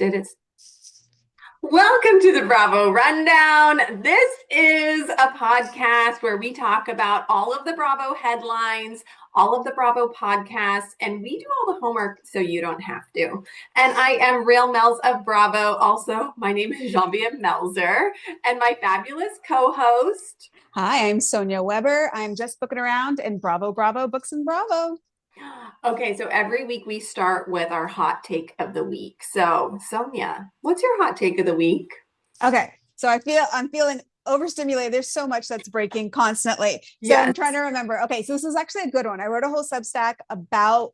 Did it? Welcome to the Bravo Rundown. This is a podcast where we talk about all of the Bravo headlines, all of the Bravo podcasts, and we do all the homework so you don't have to. And I am Real Melz of Bravo. Also, my name is Genevieve Melzer, and my fabulous co-host. Hi, I'm Sonia Weber. I'm just booking around in Bravo, Bravo, Books and Bravo. Okay, so every week we start with our hot take of the week. So, Sonia, what's your hot take of the week? Okay, so I'm feeling overstimulated. There's so much that's breaking constantly. So I'm Yes. trying to remember. Okay, so this is actually a good one. I wrote a whole Substack about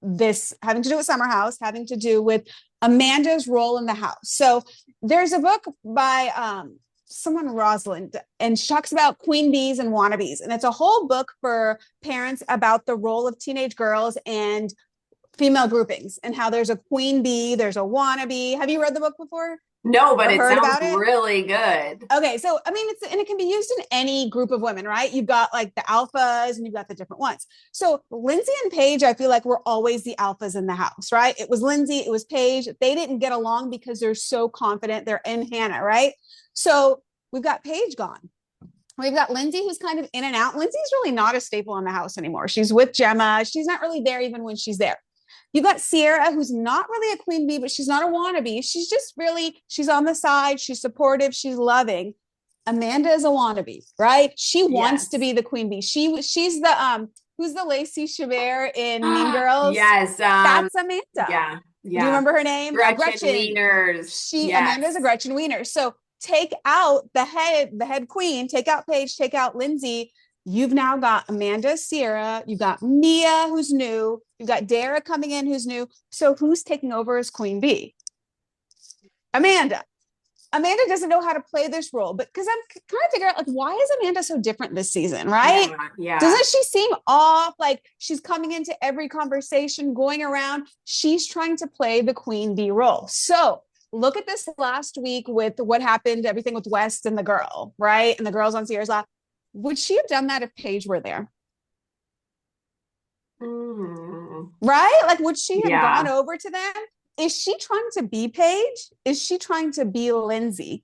this having to do with Summer House, having to do with Amanda's role in the house. So there's a book by someone Rosalind, and she talks about queen bees and wannabes, and it's a whole book for parents about the role of teenage girls and female groupings and how there's a queen bee, there's a wannabe. Have you read the book before No, but or it heard sounds about it? really good. Okay, so I mean, and it can be used in any group of women, right? You've got like the alphas and you've got the different ones. So Lindsay and Paige, I feel like were always the alphas in the house, right? It was Lindsay, it was Paige. They didn't get along because they're so confident. They're in Hannah, right? So we've got Paige gone. We've got Lindsay, who's kind of in and out. Lindsay's really not a staple in the house anymore. She's with Gemma. She's not really there even when she's there. You've got Sierra, who's not really a queen bee, but she's not a wannabe. She's just really, she's on the side. She's supportive. She's loving. Amanda is a wannabe, right? She wants to Yes. be the queen bee. She's the who's the Lacey Chabert in Mean Girls? Yes. That's Amanda. Yeah. Do you Yeah. remember her name? Gretchen Gretchen. Wieners. Amanda's a Yes. Gretchen Wiener. So take out the head queen, take out Paige, take out Lindsay. You've now got Amanda, Sierra, you've got Mia, who's new, you've got Dara coming in, who's new. So who's taking over as queen bee? Amanda. Amanda doesn't know how to play this role, but because I'm trying to figure out, like, why is Amanda so different this season, right? Yeah. Yeah. Doesn't she seem off? Like she's coming into every conversation, going around. She's trying to play the queen bee role. So look at this last week with what happened, everything with West and the girl, right? And the girls on Sierra's lap. Would she have done that if Paige were there? Right? Like, would she have Yeah. gone over to them? Is she trying to be Paige? Is she trying to be Lindsay?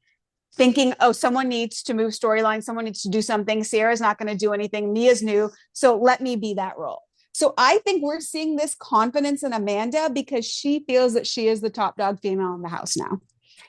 Thinking, oh, someone needs to move storyline, someone needs to do something. Sierra's not going to do anything. Mia's new. So let me be that role. So I think we're seeing this confidence in Amanda because she feels that she is the top dog female in the house now.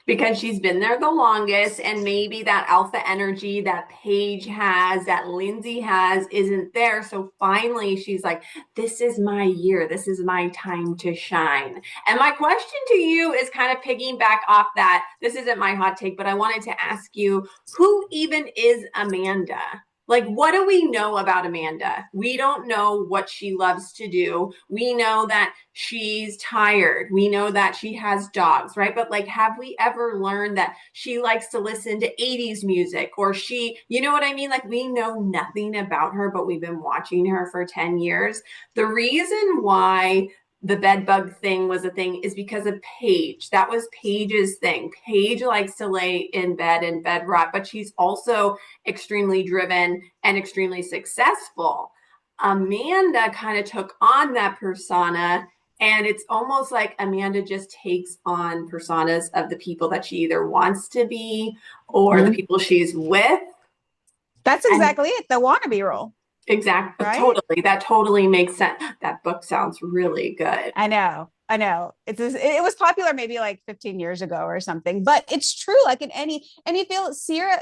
Because she's been there the longest, and maybe that alpha energy that Paige has, that Lindsay has, isn't there. So finally, she's like, this is my year. This is my time to shine. And my question to you is kind of piggyback off that. This isn't my hot take, but I wanted to ask you, who even is Amanda? Like, what do we know about Amanda? We don't know what she loves to do. We know that she's tired. We know that she has dogs, right? But like, have we ever learned that she likes to listen to 80s music or you know what I mean? Like, we know nothing about her, but we've been watching her for 10 years. The reason why the bed bug thing was a thing is because of Paige. That was Paige's thing. Paige likes to lay in bed and bed rot, but she's also extremely driven and extremely successful. Amanda kind of took on that persona, and it's almost like Amanda just takes on personas of the people that she either wants to be or the people she's with. That's And exactly it. The wannabe role. exactly, Right? totally. That totally makes sense. That book sounds really good. I know. I know. It was popular maybe like 15 years ago or something, but it's true. Like in any, and you feel Sierra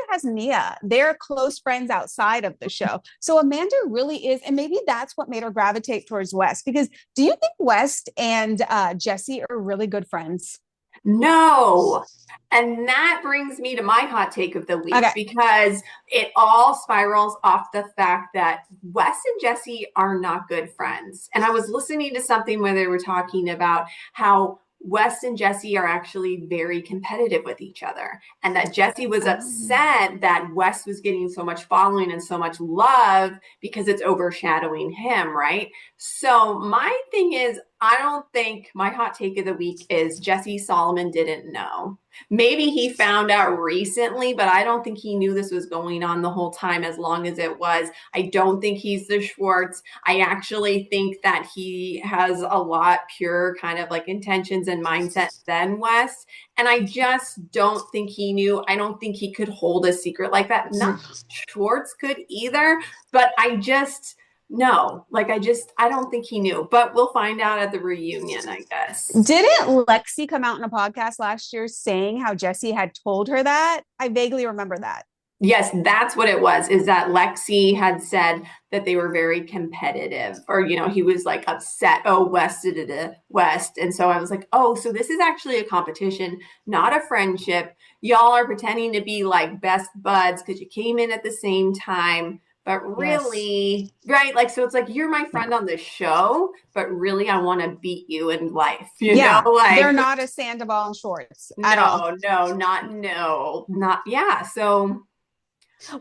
has Mia. They're close friends outside of the show. So Amanda really is, and maybe that's what made her gravitate towards West. Because do you think West and Jesse are really good friends? No. And that brings me to my hot take of the week Okay. because it all spirals off the fact that Wes and Jesse are not good friends. And I was listening to something where they were talking about how Wes and Jesse are actually very competitive with each other, and that Jesse was upset that Wes was getting so much following and so much love because it's overshadowing him, right? So my thing is, I don't think my hot take of the week is Jesse Solomon didn't know. Maybe he found out recently, but I don't think he knew this was going on the whole time as long as it was. I don't think he's the Schwartz. I actually think that he has a lot pure kind of like intentions and mindset than Wes. And I just don't think he knew. I don't think he could hold a secret like that. Not Schwartz could either, but I just no, like I don't think he knew, but we'll find out at the reunion, I guess. Didn't Lexi come out in a podcast last year saying how Jesse had told her that? I vaguely remember that. Yes, that's what it was, is that Lexi had said that they were very competitive, or, he was like upset. Oh, West, West. And so I was like, oh, so this is actually a competition, not a friendship. Y'all are pretending to be like best buds because you came in at the same time. But really, yes. Right? Like, so it's like, you're my friend on the show, but really I want to beat you in life, you know? Like, they're not a Sandoval and Schwartz at all. Not, yeah. So.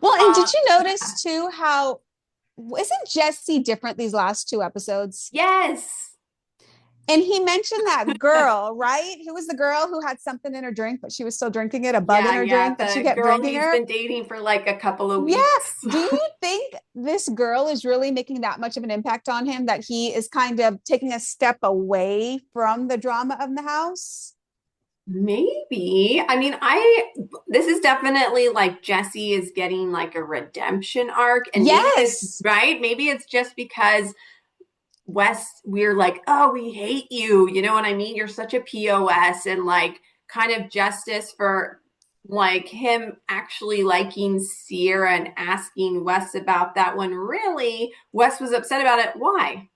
Well, and did you notice too how isn't Jesse different these last two episodes? Yes. And he mentioned that girl, right? Who was the girl who had something in her drink, but she was still drinking it, a bug in her drink, but she kept drinking her? He's been dating for like a couple of weeks. Yes. Do you think this girl is really making that much of an impact on him that he is kind of taking a step away from the drama of the house? Maybe. I mean, this is definitely like Jesse is getting like a redemption arc. And yes, right? Maybe it's just because Wes, we're like, oh, we hate you. You know what I mean? You're such a POS, and like kind of justice for like him actually liking Sierra and asking Wes about that when really Wes was upset about it. Why?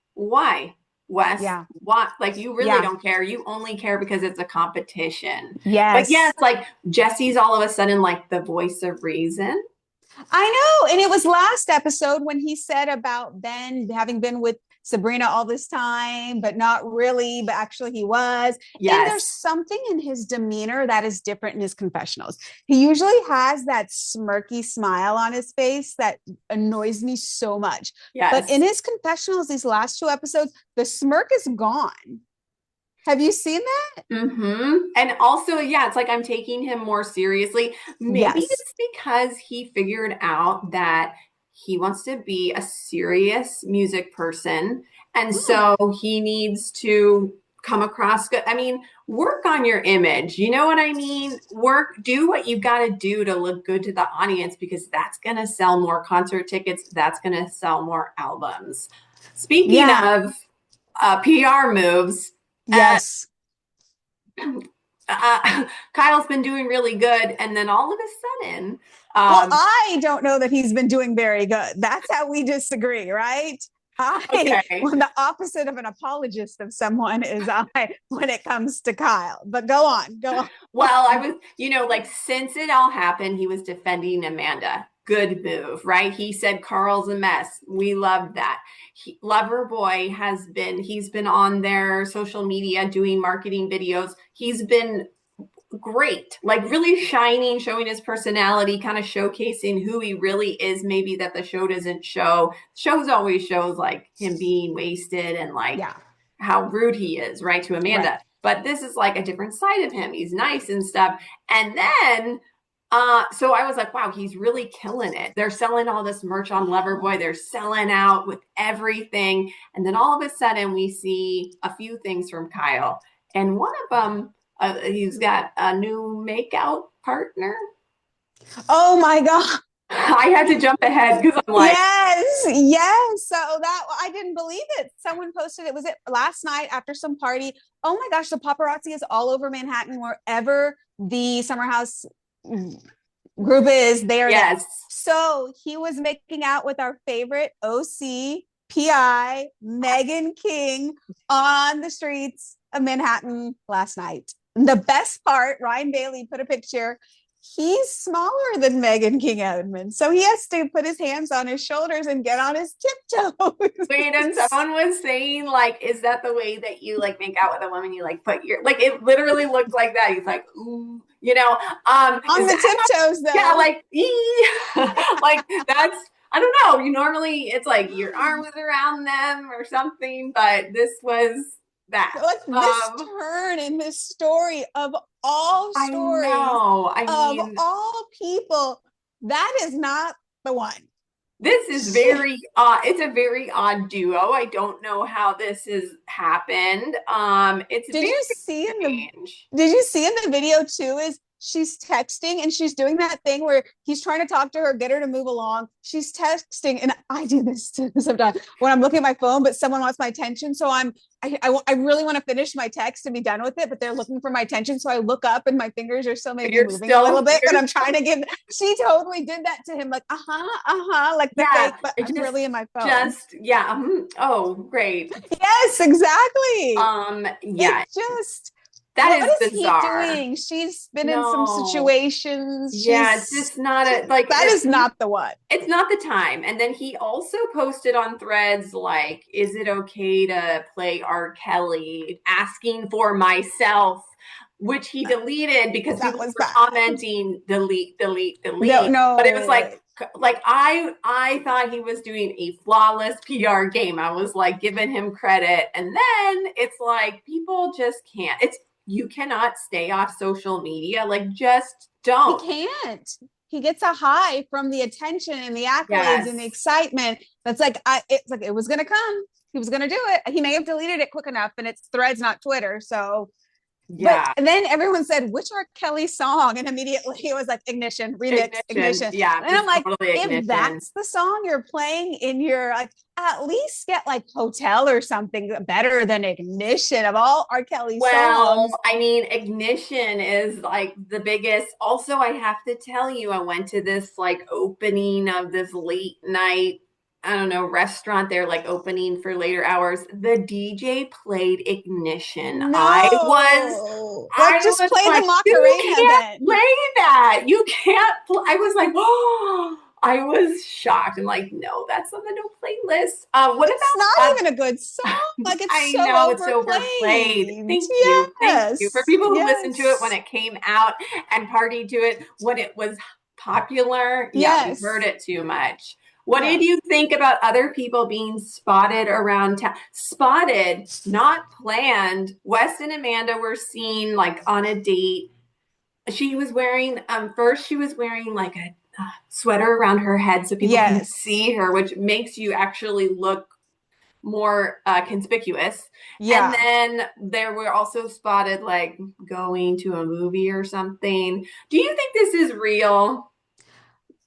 Wes, what? Like, you really don't care. You only care because it's a competition. Yes. But yes, like Jesse's all of a sudden like the voice of reason. I know. And it was last episode when he said about Ben having been with Sabrina all this time, but not really, but actually he was. Yes. And there's something in his demeanor that is different in his confessionals. He usually has that smirky smile on his face that annoys me so much. Yes. But in his confessionals, these last two episodes, the smirk is gone. Have you seen that? Mm-hmm. And also, it's like I'm taking him more seriously. Maybe it's because he figured out that he wants to be a serious music person. And so he needs to come across good. I mean, work on your image. You know what I mean? Do what you got to do to look good to the audience, because that's going to sell more concert tickets. That's going to sell more albums. Speaking of PR moves. Yes. Kyle's been doing really good. And then all of a sudden, well, I don't know that he's been doing very good. That's how we disagree, right? Well, the opposite of an apologist of someone is when it comes to Kyle. But go on. Well, I was, like, since it all happened, he was defending Amanda. Good move, right? He said Carl's a mess. We love that. Loverboy he's been on their social media doing marketing videos. He's been great, like really shining, showing his personality, kind of showcasing who he really is, maybe that the show doesn't show. Shows always shows like him being wasted and like how rude he is, right, to Amanda. Right. But this is like a different side of him. He's nice and stuff. And then so I was like, wow, he's really killing it. They're selling all this merch on Loverboy. They're selling out with everything. And then all of a sudden we see a few things from Kyle. And one of them, he's got a new makeout partner. Oh my God. I had to jump ahead because I'm like, yes. So that I didn't believe it. Someone posted it. Was it last night after some party? Oh my gosh, the paparazzi is all over Manhattan, wherever the Summer House group is there. Yes. So he was making out with our favorite OC PI Megan King on the streets of Manhattan last night. The best part, Ryan Bailey put a picture. He's smaller than Megan King Edmond, so he has to put his hands on his shoulders and get on his tiptoes. Wait, and someone was saying, like, is that the way that you like make out with a woman? You like put your, like, it literally looked like that. He's like, ooh, on the tiptoes though. Yeah, like, like that's, I don't know. You normally it's like your arm was around them or something, but this was that. Like this turn in this story of all I stories know. I of mean, all people, that is not the one. this is very it's a very odd duo. I don't know how this has happened. It's Did very you see in the strange. did you see in the video too is she's texting and she's doing that thing where he's trying to talk to her, get her to move along. She's texting, and I do this too sometimes when I'm looking at my phone, but someone wants my attention. So I really want to finish my text and be done with it, but they're looking for my attention. So I look up and my fingers are still maybe You're moving a little still bit, but you're I'm trying to give. She totally did that to him, like like the yeah, fake, but it I'm really in my phone. just yeah. Oh, great. Yes, exactly. It Yeah, just, that what is is he bizarre. doing? She's been in some No. situations. Yeah, it's just not a like That is not the one. it's not the time. And then he also posted on Threads like, is it okay to play R. Kelly? Asking for myself, which he deleted because That people was were bad. commenting, delete, delete, No, delete. But it was no. like I thought he was doing a flawless PR game. I was like giving him credit. And then it's like people just can't. It's you cannot stay off social media. Like just He don't. can't. He gets a high from the attention and the accolades and the Yes. excitement. That's like, it's like it was going to come. He was going to do it. He may have deleted it quick enough, and it's Threads, not Twitter. So, but Yeah. and then everyone said, which R. Kelly song? And immediately it was like Ignition, remix, Ignition. Ignition. Yeah, And I'm it's like, totally if ignition. that's the song you're playing in your, like, at least get like Hotel or something better than Ignition of all R. Kelly Well, songs. I mean, ignition is like the biggest. Also, I have to tell you, I went to this like opening of this late night, I don't know, restaurant. They're like opening for later hours. The DJ played ignition. No, like I just was play the like, you Macarena can't then. play that. You can't. I was like, oh, I was shocked. I'm like, no, that's on the no playlist. What It's not about? even a good song. Like it's I so know it's overplayed. overplayed. Thank you. Thank you. For Yes. people who listened to it when Yes. it came out and partied to it when it was popular, yeah, we've heard Yes. it too much. What Yeah. did you think about other people being spotted around town? Spotted, not planned. Wes and Amanda were seen like on a date. She was wearing first she was wearing like a sweater around her head so people couldn't Yes. see her, which makes you actually look more conspicuous. And Yeah. then there were also spotted like going to a movie or something. Do you think this is real?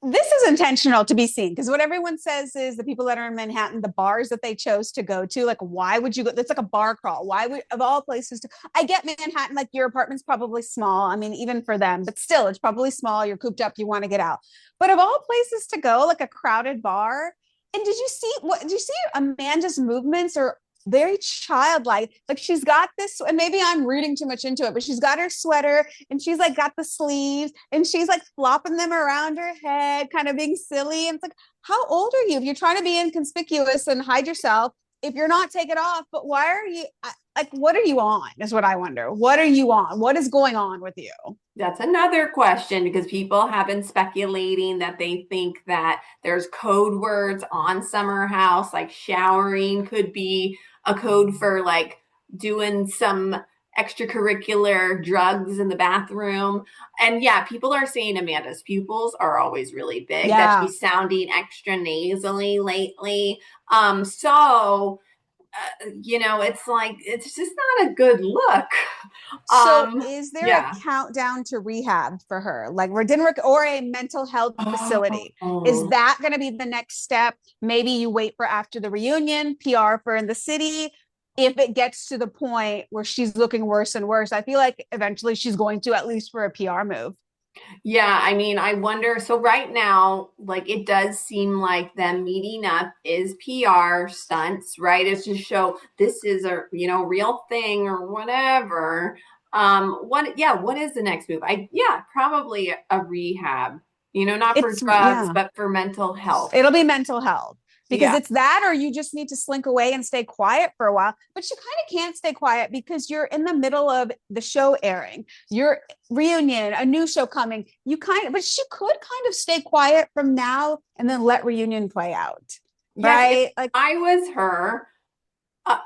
This is intentional to be seen because what everyone says is the people that are in Manhattan, the bars that they chose to go to, like, why would you go? It's like a bar crawl. Why would, of all places to, I get Manhattan, like your apartment's probably small. I mean, even for them, but still, it's probably small. You're cooped up, you want to get out. But of all places to go, like a crowded bar. And did you see Amanda's movements are very childlike. Like she's got this, and maybe I'm reading too much into it, but she's got her sweater and she's like got the sleeves and she's like flopping them around her head, kind of being silly. And it's like, how old are you? If you're trying to be inconspicuous and hide yourself, if you're not, take it off. But why are you like, what are you on? Is what I wonder. What are you on? What is going on with you? That's another question because people have been speculating that they think that there's code words on Summer House, like showering could be a code for like doing some extracurricular drugs in the bathroom. And yeah, people are saying Amanda's pupils are always really big, that Yeah. she's sounding extra nasally lately. So it's like it's just not a good look. So is there a Yeah. countdown to rehab for her? Like we're dinner or a mental health facility? Is Oh, that going to be the next step? Maybe you wait for after the reunion, PR for in the city. If it gets to the point where she's looking worse and worse, I feel like eventually she's going to at least for a PR move. yeah. I mean, I wonder. So right now, like it does seem like them meeting up is PR stunts, right? It's to show this is a real thing or whatever. What is the next move? Probably a rehab. Not for drugs, Yeah. but for mental health. It'll be mental health because Yeah. it's that, or you just need to slink away and stay quiet for a while. But you kind of can't stay quiet because you're in the middle of the show airing, your reunion, a new show coming. But she could kind of stay quiet from now and then let reunion play out. Yes, if Right. Like, I was her,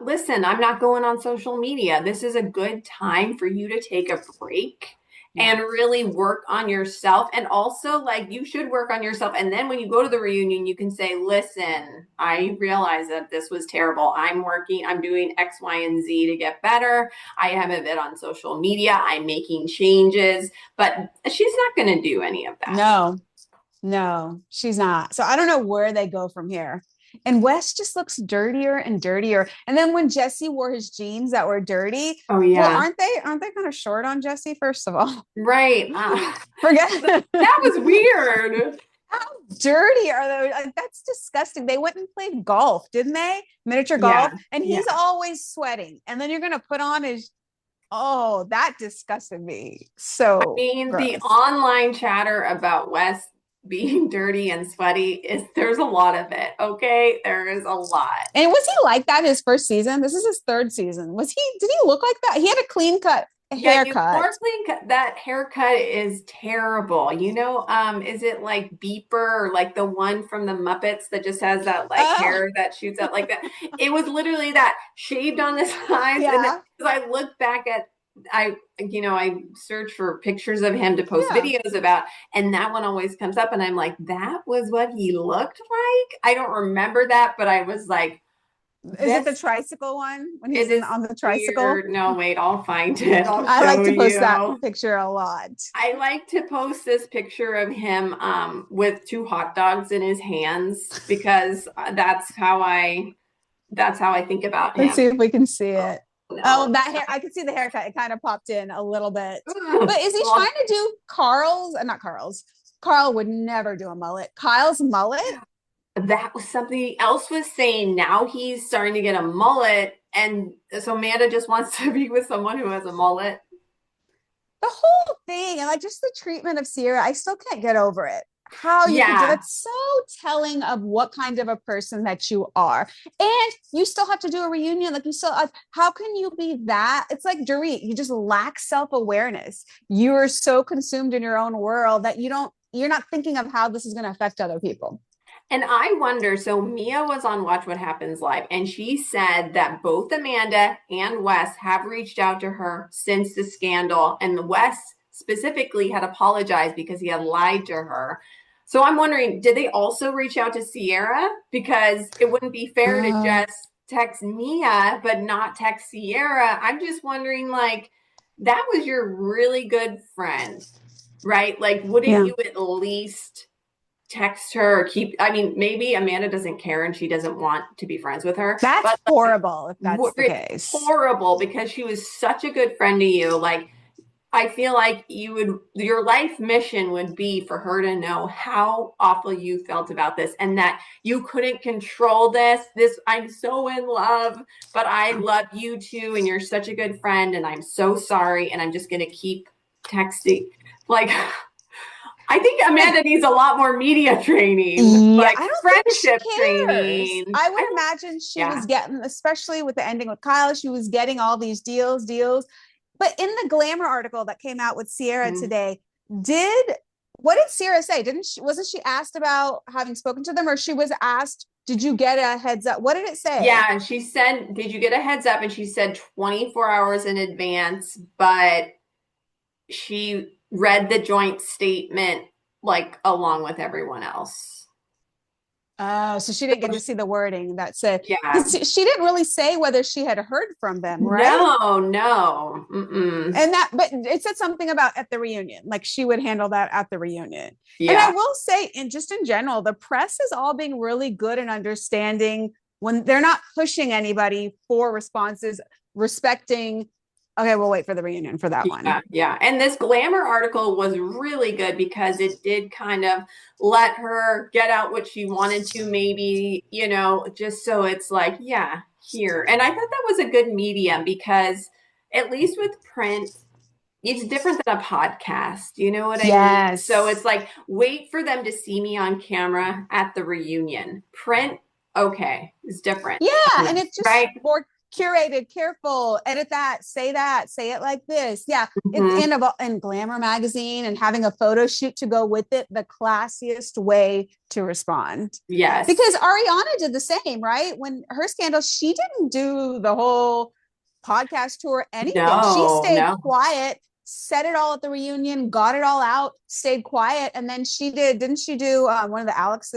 Listen, I'm not going on social media. This is a good time for you to take a break Yeah. and really work on yourself. And also, like, you should work on yourself. And then when you go to the reunion, you can say, listen, I realize that this was terrible. I'm working, I'm doing X, Y, and Z to get better. I haven't been on social media. I'm making changes. But she's not going to do any of that. No, no, she's not. So I don't know where they go from here. And Wes just looks dirtier and dirtier. And then when Jesse wore his jeans that were dirty, Oh, well, yeah. aren't they kind of short on Jesse, first of all? Right. Forget That was weird. how dirty are those? Like, that's disgusting. They went and played golf, didn't they? Miniature golf. Yeah. And Yeah. he's always sweating. And then you're gonna put on his oh, that disgusted me. So Mean, the gross. online chatter about Wes being dirty and sweaty is there's a lot of it. Okay, there is a lot. And was he like that his first season? This is his third season. Did he look like that? He had a clean cut Yeah, you haircut. that haircut is terrible. Is it like Beeper or like the one from the Muppets that just has that like Oh, hair that shoots out like that? It was literally that shaved on the sides, and then yeah. as I look back at I search for pictures of him to post Yeah. videos about, and that one always comes up, and I'm like, that was what he looked like. I don't remember that, but I was like, Is it the this tricycle one when he's it is on the tricycle? weird. No, wait, I'll find it. I'll I like show to post that you. picture a lot. I like to post this picture of him with two hot dogs in his hands because that's how I think about Let's him. see if we can see Oh, it. no. Oh, that hair. I can see the haircut. It kind of popped in a little bit. But is he trying Well, to do Carl's? Not Carl's. Carl would never do a mullet. Kyle's mullet? that was something else was saying. Now he's starting to get a mullet, and so Amanda just wants to be with someone who has a mullet. The whole thing and like just the treatment of Sierra, I still can't get over it. How you could do Yeah, that's so telling of what kind of a person that you are. And you still have to do a reunion. Like you still, how can you be that? It's like Dorit, you just lack self-awareness. You are so consumed in your own world that you're not thinking of how this is going to affect other people. and I wonder, so Mia was on Watch What Happens Live, and she said that both Amanda and Wes have reached out to her since the scandal, and Wes specifically had apologized because he had lied to her. So I'm wondering, did they also reach out to Sierra? Because it wouldn't be fair to Uh, just text Mia, but not text Sierra. I'm just wondering, like, that was your really good friend, right? Like, wouldn't yeah. you at least text her or I mean, maybe Amanda doesn't care and she doesn't want to be friends with her, That's but like, horrible if that's the it's case. horrible because she was such a good friend to you. Like, I feel like your life mission would be for her to know how awful you felt about this and that you couldn't control this. I'm so in love, but I love you too, and you're such a good friend, and I'm so sorry, and I'm just gonna keep texting. Like, I think And Amanda needs a lot more media training, yeah, like I don't think she friendship cares. training. I I would don't, imagine she yeah. was getting, especially with the ending with Kyle, she was getting all these deals. But in the Glamour article that came out with Sierra Mm. today, did what did Sierra say? Wasn't she asked about having spoken to them, or she was asked, did you get a heads up? What did it say? Yeah, she said, did you get a heads up? And she said 24 hours in advance, but she read the joint statement like along with everyone else. Oh, so she didn't get to see the wording that said, Yeah. because she didn't really say whether she had heard from them, right? No, no. Mm-mm. And but it said something about at the reunion, like she would handle that at the reunion. And I Yeah. will say, and just in general, the press is all being really good and understanding when they're not pushing anybody for responses, respecting. Okay, we'll wait for the reunion for that Yeah, one. yeah. And this Glamour article was really good because it did kind of let her get out what she wanted to, maybe, just so it's like, yeah, here. And I thought that was a good medium because at least with print, it's different than a podcast. You know what I mean? So Yes. it's like, wait for them to see me on camera at the reunion. Print, okay, it's different, Yeah, and it's just right? more curated, careful, edit that, say it like this. Yeah. It's in Glamour magazine, and having a photo shoot to go with it, the classiest way to respond. Yes. Because Ariana did the same, right? When her scandal, she didn't do the whole podcast tour, anything. She stayed quiet, said it all at the reunion, got it all out, stayed quiet, and then didn't she do one of the Alex,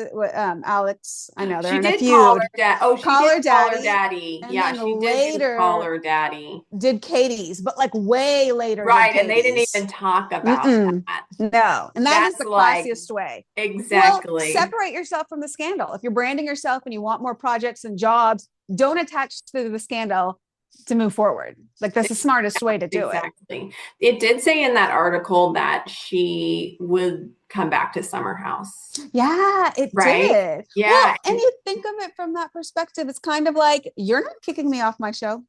I know they're in a feud. Call her dad. Oh, she call did her call daddy. her daddy. And yeah, then she later did call her daddy. Did Katie's, but like way later. Right, and they didn't even talk about that. No, and that's the classiest way. Exactly. Well, separate yourself from the scandal. If you're branding yourself and you want more projects and jobs, don't attach to the scandal to move forward. Like, that's the smartest way to do it. Exactly. It did say in that article that she would come back to Summer House. Yeah, it did. Yeah. Well, and you think of it from that perspective, it's kind of like, you're not kicking me off my show.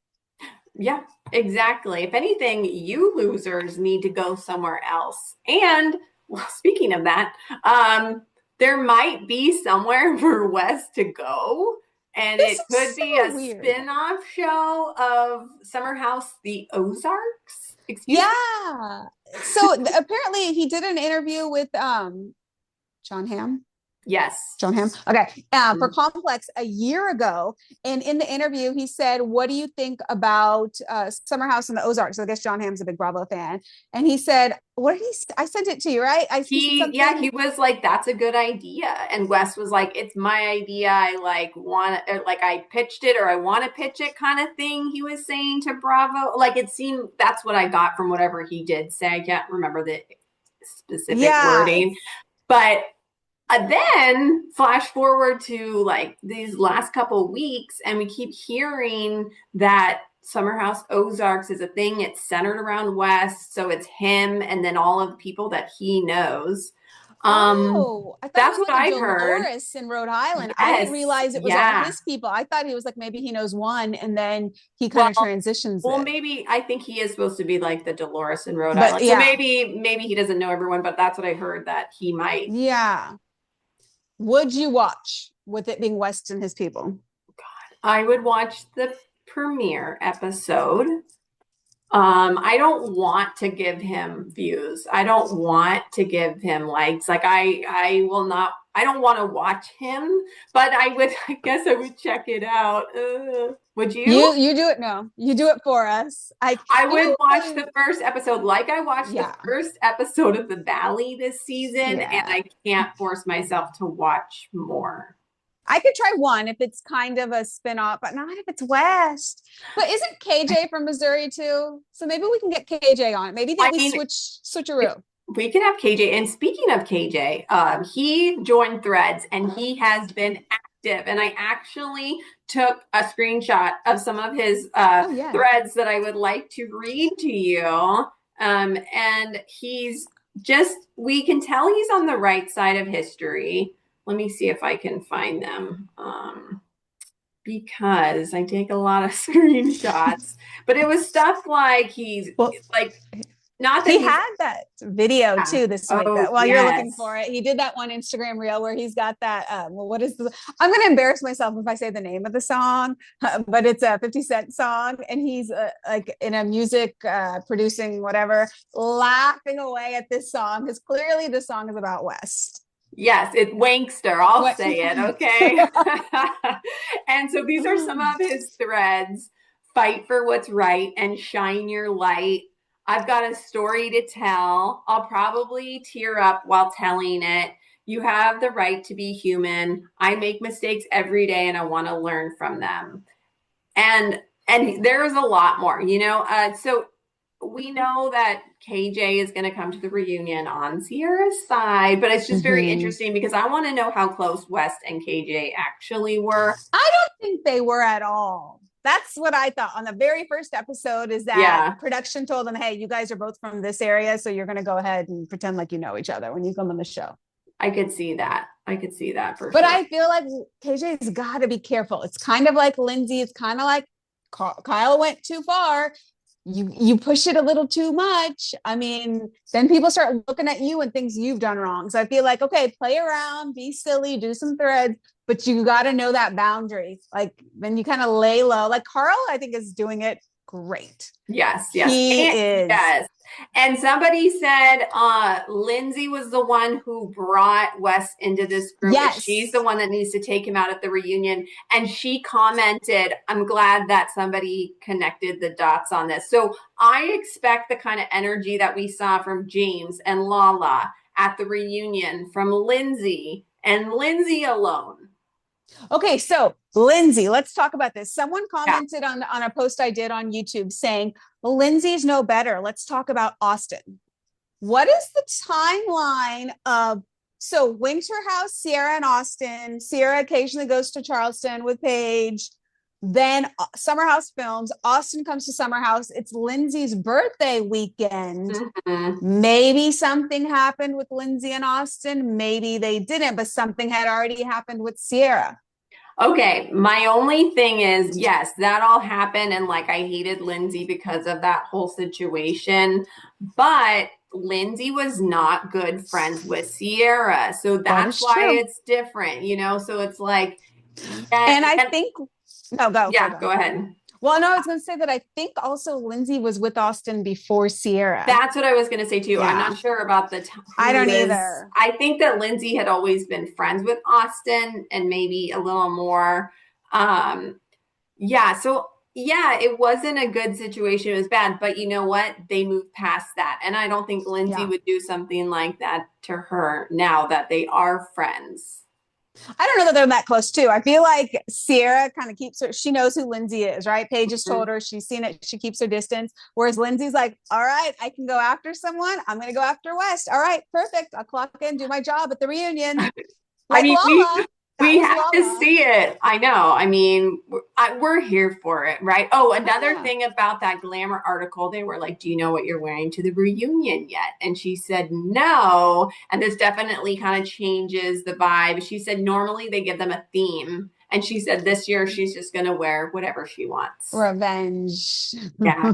Yeah, exactly. If anything, you losers need to go somewhere else. And well, speaking of that, there might be somewhere for Wes to go. And it could be a spin-off show of Summer House, the Ozarks. Excuse me? So apparently he did an interview with John Hamm. Yes. John Hamm. Okay. For Complex a year ago. And in the interview, he said, what do you think about Summer House and the Ozarks? So I guess John Hamm's a big Bravo fan. And he said, what did he say? I sent it to you, right? He was like, that's a good idea. And Wes was like, it's my idea. I I pitched it, or I want to pitch it, kind of thing. He was saying to Bravo. Like, it seemed, that's what I got from whatever he did say. I can't remember the specific wording, but then flash forward to like these last couple weeks, and we keep hearing that Summer House Ozarks is a thing. It's centered around Wes, so it's him and then all of the people that he knows. I thought that's what I heard. Dolores in Rhode Island. Yes, I didn't realize it was all his people. I thought he was like, maybe he knows one, and then he kind of transitions. Well, maybe I think he is supposed to be like the Dolores in Rhode Island. So maybe he doesn't know everyone, but that's what I heard, that he might. Yeah. Would you watch, with it being West and his people? God, I would watch the premiere episode. I don't want to give him views. I don't want to give him likes. Like, I will not. I don't want to watch him, but I guess I would check it out. Would you? You do it. No, you do it for us. I would watch the first episode, like I watched the first episode of The Valley this season, and I can't force myself to watch more. I could try one if it's kind of a spinoff, but not if it's West. But isn't KJ from Missouri too? So maybe we can get KJ on. Maybe we switcheroo. We can have KJ. And speaking of KJ, he joined Threads, and he has been active. And I actually took a screenshot of some of his threads that I would like to read to you. And we can tell he's on the right side of history. Let me see if I can find them, because I take a lot of screenshots. But it was stuff like not that he had that video too this week. While you're looking for it, he did that one Instagram reel where he's got that. What is I'm going to embarrass myself if I say the name of the song, but it's a 50 Cent song, and he's like in a music producing whatever, laughing away at this song, because clearly this song is about West. Yes, it's Wankster. I'll say it, okay? And so these are some of his threads. Fight for what's right and shine your light. I've got a story to tell. I'll probably tear up while telling it. You have the right to be human. I make mistakes every day, and I want to learn from them. And there's a lot more, so we know that KJ is going to come to the reunion on Sierra's side, but it's just very interesting because I want to know how close West and KJ actually were. I don't think they were at all. That's what I thought on the very first episode, is that production told them, hey, you guys are both from this area, so you're going to go ahead and pretend like you know each other when you come on the show. I could see that. For but sure. I feel like KJ's got to be careful. It's kind of like Lindsay. It's kind of like Kyle went too far. You push it a little too much. I mean, then people start looking at you and things you've done wrong. So I feel like, okay, play around, be silly, do some threads, but you got to know that boundary. Like when you kind of lay low, like Carl, I think is doing it great. Yes, yes. He And, is. yes. And somebody said Lindsay was the one who brought Wes into this group, and she's Yes. the one that needs to take him out at the reunion. And she commented, I'm glad that somebody connected the dots on this. So I expect the kind of energy that we saw from James and Lala at the reunion from Lindsay and Lindsay alone. Okay, so Lindsay, let's talk about this. Someone Yeah. commented on a post I did on YouTube saying, well, Lindsay's no better. Let's talk about Austin. What is the timeline of so Winter House, Sierra and Austin? Sierra occasionally goes to Charleston with Paige. Then Summer House films. Austin comes to Summer House. It's Lindsay's birthday weekend. Mm-hmm. Maybe something happened with Lindsay and Austin. Maybe they didn't, but something had already happened with Sierra. Okay, my only thing is, yes, that all happened, and like I hated Lindsay because of that whole situation, but Lindsay was not good friends with Sierra, so That that's is why true. it's different, you know? So it's like, yeah, And I and think, no, go, yeah, go. go ahead. Well, no, I was going to say that I think also Lindsay was with Austin before Sierra. That's what I was going to say too. I'm Yeah, not sure about I who don't is. either. I think that Lindsay had always been friends with Austin and maybe a little more. Um, Yeah, so yeah, it wasn't a good situation. It was bad, but you know what? They moved past that. And I don't think Lindsay Yeah. would do something like that to her now that they are friends. I don't know that they're that close too. I feel like Sierra kind of keeps her, she knows who Lindsay is, right? Paige has Mhm. told her, she's seen it, she keeps her distance. Whereas Lindsay's like, all right, I can go after someone. I'm going to go after West. All right, perfect. I'll clock in, do my job at the reunion. I Like mean, we Lala. That we was have to Lala. see it. I know. I mean, we're here for it, right? Oh, Oh, another yeah. thing about that Glamour article, they were like, "Do you know what you're wearing to the reunion yet?" And she said, "No." And this definitely kind of changes the vibe. She said normally they give them a theme, and she said this year she's just going to wear whatever she wants. Revenge. Yeah,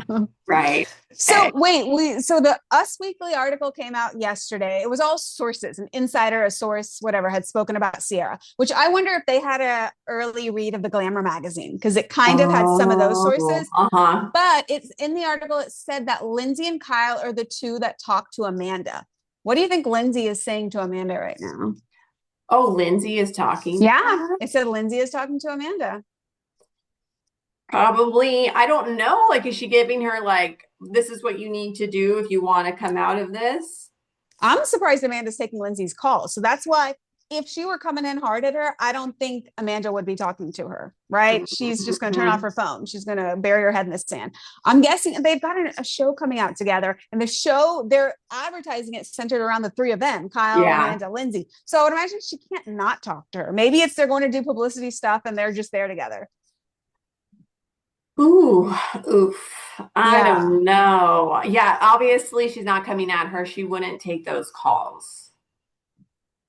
right. So wait, so the Us Weekly article came out yesterday. It was all sources, an insider, a source, whatever, had spoken about Sierra, which I wonder if they had a early read of the Glamour magazine because it kind of had some of those Oh, sources. uh-huh. But it's in the article, it said that Lindsay and Kyle are the two that talk to Amanda. What do you think Lindsay is saying to Amanda right now? Oh, Lindsay is talking to Yeah, her. it said Lindsay is talking to Amanda. Probably, I don't know. Like, is she giving her like, this is what you need to do if you want to come out of this? I'm surprised Amanda's taking Lindsay's call. So that's why if she were coming in hard at her, I don't think Amanda would be talking to her, right? She's just going to turn off Mhm. her phone. She's going to bury her head in the sand. I'm guessing they've got a show coming out together, and the show, they're advertising it centered around the three of them, Kyle, Yeah. Amanda, Lindsay. So I would imagine she can't not talk to her. Maybe it's they're going to do publicity stuff and they're just there together. Ooh, oof. I Yeah. don't know. Yeah, obviously she's not coming at her. She wouldn't take those calls.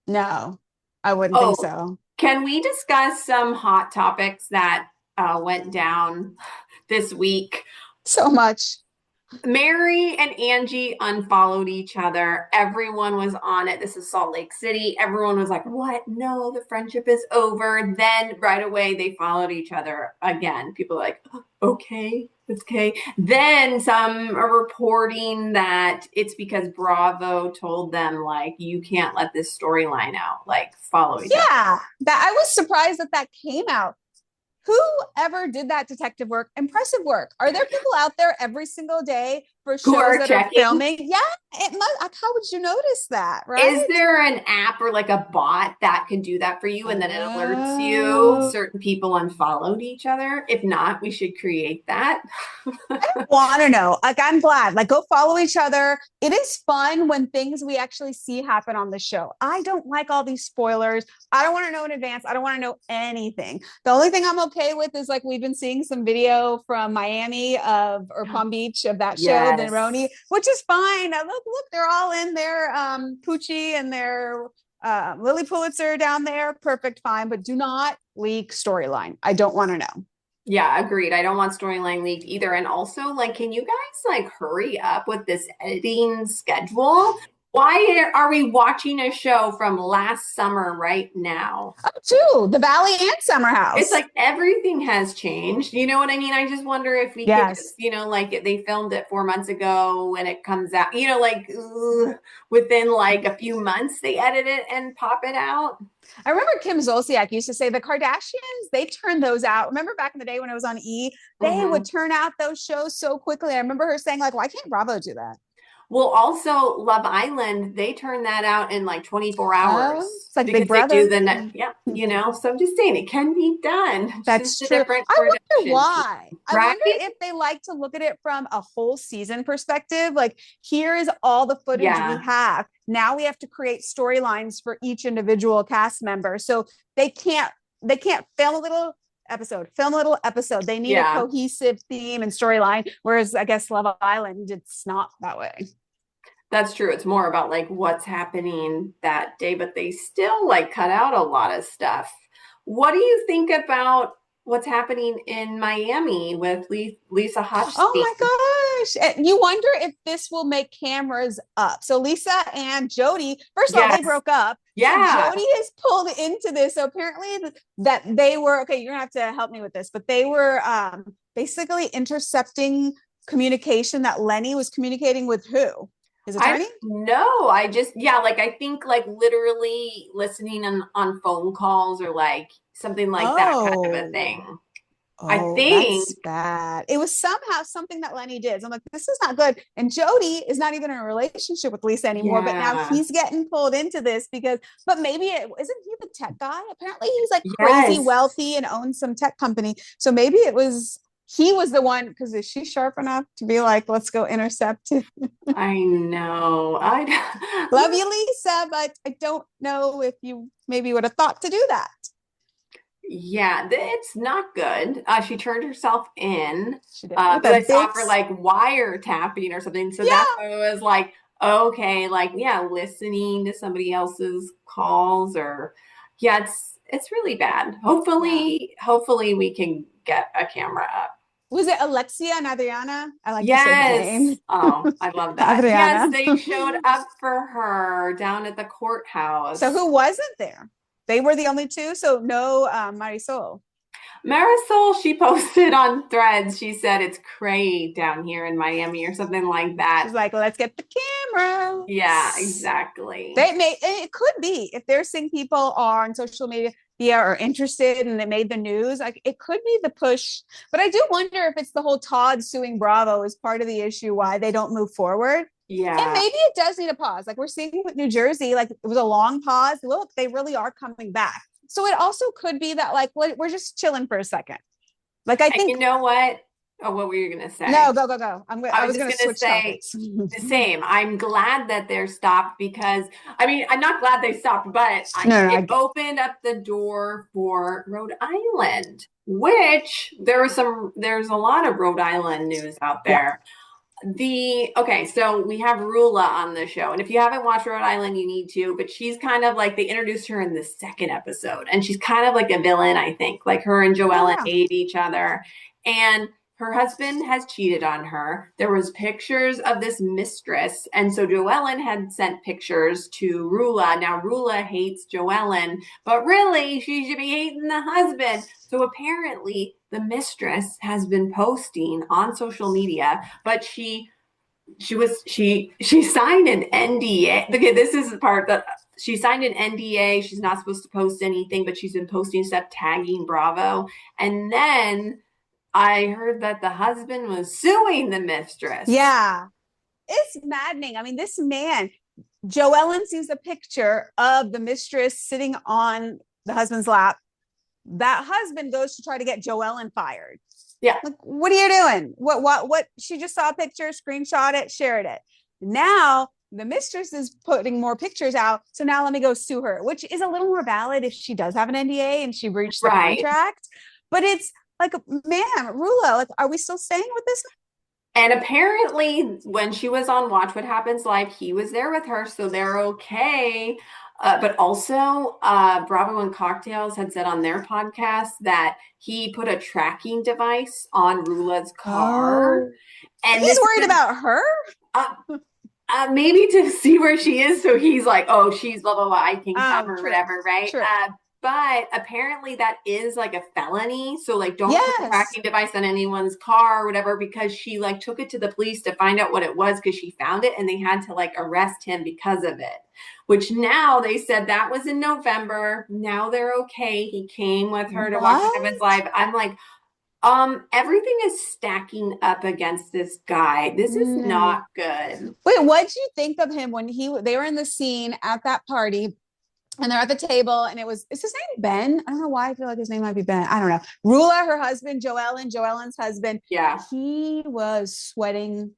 No, I wouldn't think Oh, so. can we discuss some hot topics that went down this week? So much. Mary and Angie unfollowed each other. Everyone was on it. This is Salt Lake City. Everyone was like, what? No, the friendship is over. Then right away they followed each other again. People are like, okay, it's okay. Then some are reporting that it's because Bravo told them, like, you can't let this storyline out, like, follow each other. Yeah, that I was surprised that that came out. Whoever did that detective work, impressive work. Are there people out there every single day for Who shows are that are checking? filming? Yeah, it must. Like, how would you notice that, Is right? there an app or like a bot that can do that for you and then it alerts you Uh, certain people unfollowed each other? If not, we should create that. Want to know. Like, I'm glad. Like, go follow each other. It is fun when things we actually see happen on the show. I don't like all these spoilers. I don't want to know in advance. I don't want to know anything. The only thing I'm okay with is like we've been seeing some video from Miami of or Palm Beach of that show, the Yes. Neroni, which is fine. Look, they're all in their Poochie and their Lily Pulitzer down there. Perfect, fine. But do not leak storyline. I don't want to know. Yeah, agreed. I don't want storyline leaked either. And also, like, can you guys like hurry up with this editing schedule? Why are we watching a show from last summer right now? Oh, too. The Valley and Summer It's House. like everything has changed. You know what I mean? I just wonder if we could just, Yes. like they filmed it 4 months ago and it comes out, like within like a few months they edit it and pop it out. I remember Kim Zolciak used to say the Kardashians, they turned those out. Remember back in the day when it was on E, they Hmm. would turn out those shows so quickly. I remember her saying, like, why can't Bravo do that? Well, also Love Island, they turn that out in like 24 Oh, hours it's like because Big they do Brother. yeah, So I'm just saying it can be done. It's That's just a true. different I wonder production team, why. I right? wonder if they like to look at it from a whole season perspective. Like, here is all the footage we Yeah. have. Now we have to create storylines for each individual cast member. So they can't film a little episode, film a little episode. They need a Yeah. cohesive theme and storyline. Whereas I guess Love Island, it's not that way. That's true. It's more about like what's happening that day, but they still like cut out a lot of stuff. What do you think about what's happening in Miami with Lisa Oh Hochstein? my gosh. And you wonder if this will make cameras up. So Lisa and Jody, first of all, they Yes. broke up. So Yeah. Jody is pulled into this. So apparently that they were, okay, you're gonna have to help me with this, but they were basically intercepting communication that Lenny was communicating with who? His I attorney? don't know. I just, yeah, like I think like literally listening on phone calls or like something like that kind of a Oh. thing. I Oh, think, that's bad. It was somehow something that Lenny did. So I'm like, this is not good. And Jody is not even in a relationship with Lisa anymore. But now yeah. he's getting pulled into this because, but maybe isn't he the tech guy? Apparently he's like crazy Yes. wealthy and owns some tech company. So maybe he was the one, because is she sharp enough to be like, let's go intercept it? I know. Love you, Lisa, but I don't know if you maybe would have thought to do that. Yeah, it's not good. She turned herself in She did with because a I saw big, her like wiretapping or something. So that's yeah. why I was like, okay, like yeah, listening to somebody else's calls or yeah, it's really bad. Yeah. Hopefully we can get a camera up. Was it Alexia and Adriana? I like to say her Yes. name. Oh, I love that. Yes, Adriana. they showed up for her down at the So courthouse. who wasn't there? They were the only two. So no Marisol. Marisol, she posted on Threads. She said it's cray down here in Miami or something like She's that. like, let's get the Yeah, cameras. exactly. They may, it could be if they're seeing people are on social media are interested and they made the news, like it could be the push. But I do wonder if it's the whole Todd suing Bravo is part of the issue why they don't move forward. And Yeah. maybe it does need a pause. Like we're seeing with New Jersey, like it was a long pause. Look, they really are coming back. So it also could be that like we're just chilling for a second. Like I And you think know what? Oh, what were you gonna say? no, go. I I was was just gonna gonna switch say topics. the same. I'm glad that they're stopped because I mean I'm not glad they stopped, but No, it I get opened up the door for Rhode Island, which there's a lot of Rhode Island news out yeah. there. Okay, so we have Rula on the show, and if you haven't watched Rhode Island, you need to. But she's kind of like they introduced her in the second episode, and she's kind of like a villain, I think. Like her and Oh Joellen yeah. hate each other, and her husband has cheated on her. There was pictures of this mistress, and so Joellen had sent pictures to Rula. Now Rula hates Joellen, but really she should be hating the husband. So apparently the mistress has been posting on social media, but she signed an NDA. Okay, this is the part that she signed an NDA. She's not supposed to post anything, but she's been posting stuff tagging Bravo. And then I heard that the husband was suing the mistress. Yeah. It's maddening. I mean, this man, Joellen sees a picture of the mistress sitting on the husband's lap. That husband goes to try to get Joellen fired. Yeah. Like, what are you doing? What? She just saw a picture, screenshot it, shared it. Now the mistress is putting more pictures out. So now let me go sue her, which is a little more valid if she does have an NDA and she breached the Right. contract. But it's like, man, Rula, like, are we still staying with this? And apparently, when she was on Watch What Happens Live, he was there with her, so they're okay. But also, Bravo and Cocktails had said on their podcast that he put a tracking device on Rula's car. Oh, And he's this worried is, about her. uh, maybe to see where she is. So he's like, oh, she's blah, blah, blah. I can come Oh, or true. whatever, right? True. But apparently that is like a felony. So like don't put a Yes. tracking device on anyone's car or whatever, because she like took it to the police to find out what it was because she found it and they had to like arrest him because of it. Which now they said that was in November. Now they're okay. He came with her to watch What? Kevin's live. I'm like, everything is stacking up against this guy. This is Mm. not good. Wait, what did you think of him when they were in the scene at that party and they're at the table and is his name Ben? I don't know why I feel like his name might be Ben. I don't know. Rula, her husband, Joellen's husband, Yeah. he was sweating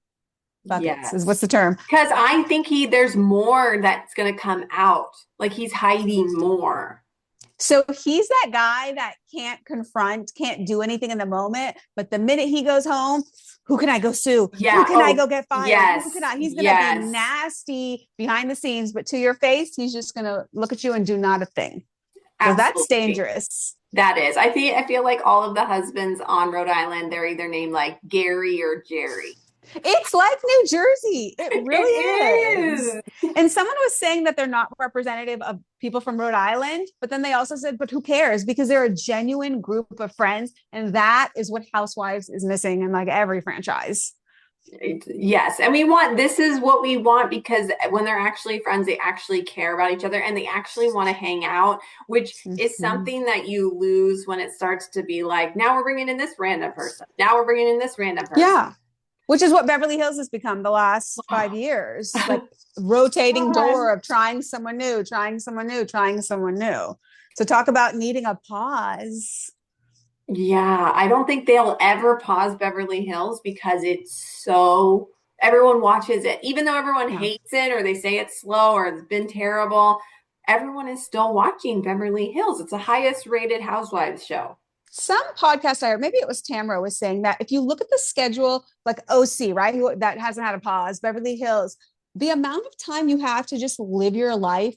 buckets is what's Yes. the term. Because I think there's more that's going to come out. Like he's hiding more. So he's that guy that can't confront, can't do anything in the moment. But the minute he goes home, who can I go sue? Who Yeah. can I Oh, go get fired? Who can yes. I? He's going to be Yes. nasty behind the scenes, but to your face, he's just going to look at you and do not a thing. So that's Absolutely. dangerous. That is. I feel like all of the husbands on Rhode Island, they're either named like Gary or Jerry. It's like New Jersey. It really is. It is. And someone was saying that they're not representative of people from Rhode Island, but then they also said, but who cares? Because they're a genuine group of friends. And that is what Housewives is missing in like every franchise. Yes. And this is what we want, because when they're actually friends, they actually care about each other and they actually want to hang out, which is Mhm. something that you lose when it starts to be like, now we're bringing in this random person. Now we're bringing in this random person. Yeah. Which is what Beverly Hills has become the last 5 years, like rotating door of trying someone new, trying someone new, trying someone new. So talk about needing a pause. Yeah, I don't think they'll ever pause Beverly Hills because it's so everyone watches it. Even though everyone Yeah. hates it or they say it's slow or it's been terrible, everyone is still watching Beverly Hills. It's the highest rated Housewives show. Some podcast I heard, maybe it was Tamra, was saying that if you look at the schedule, like OC, right, that hasn't had a pause, Beverly Hills, the amount of time you have to just live your life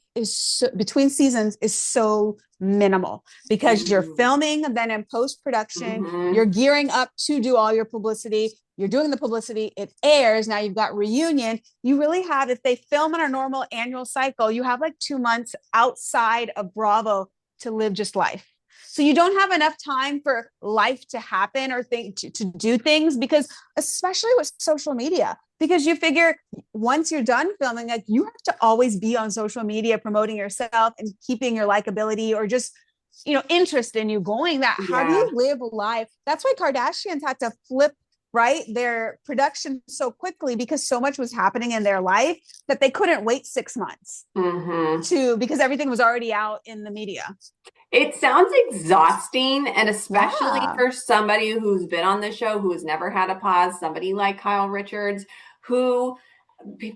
between seasons is so minimal because you're Mm-hmm. filming, and then in post production, Mm-hmm. you're gearing up to do all your publicity. You're doing the publicity, it airs. Now you've got reunion. You really have, if they film in a normal annual cycle, you have like 2 months outside of Bravo to live just life. So you don't have enough time for life to happen or to do things, because especially with social media, because you figure once you're done filming, like you have to always be on social media promoting yourself and keeping your likability or just, interest in you going. That how do Yeah. you live life? That's why Kardashians had to flip right their production so quickly, because so much was happening in their life that they couldn't wait 6 months Mm-hmm. because everything was already out in the media. It sounds exhausting, and especially Yeah. for somebody who's been on the show, who has never had a pause, somebody like Kyle Richards, who